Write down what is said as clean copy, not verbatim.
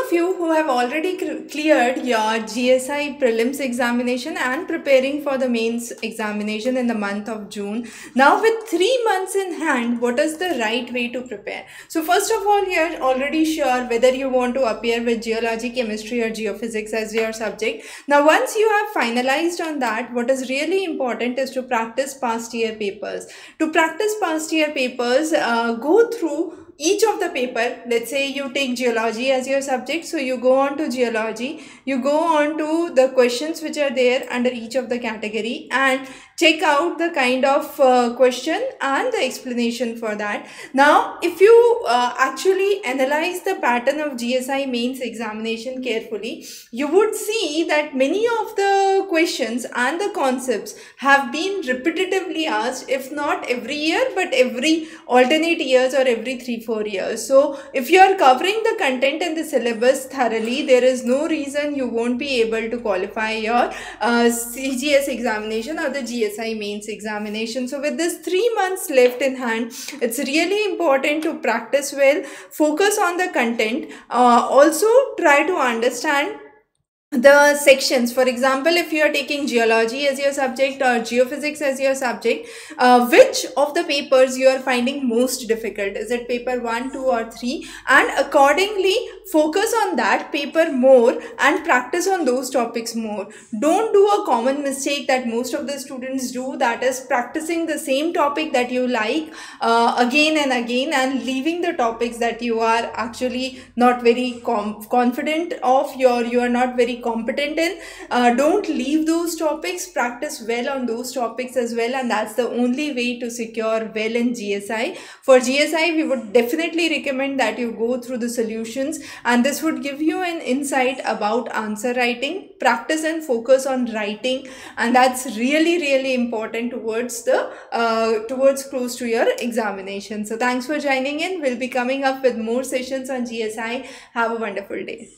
of you who have already cleared your GSI prelims examination and preparing for the mains examination in the month of June. Now with 3 months in hand, what is the right way to prepare? So first of all, you are already sure whether you want to appear with geology, chemistry or geophysics as your subject. Now once you have finalized on that, what is really important is to practice past year papers. To practice past year papers, go through each of the paper. Let's say you take geology as your subject, so you go on to geology, you go on to the questions which are there under each of the category and check out the kind of question and the explanation for that. Now if you actually analyze the pattern of GSI mains examination carefully, you would see that many of the questions and the concepts have been repetitively asked, if not every year but every alternate years or every 3-4 years. So if you are covering the content and the syllabus thoroughly, there is no reason you won't be able to qualify your CGS examination or the GSI mains examination. So with this 3 months left in hand, it's really important to practice well, focus on the content, also try to understand the sections. For example, if you are taking geology as your subject or geophysics as your subject, which of the papers you are finding most difficult? Is it paper 1, 2 or 3? And accordingly focus on that paper more and practice on those topics more. Don't do a common mistake that most of the students do, that is practicing the same topic that you like again and again and leaving the topics that you are actually not very confident of, you are not very competent in. Don't leave those topics, practice well on those topics as well, and that's the only way to secure well in GSI. For GSI, we would definitely recommend that you go through the solutions, and this would give you an insight about answer writing. Practice and focus on writing, and that's really important towards the towards close to your examination. So thanks for joining in. We'll be coming up with more sessions on GSI. Have a wonderful day.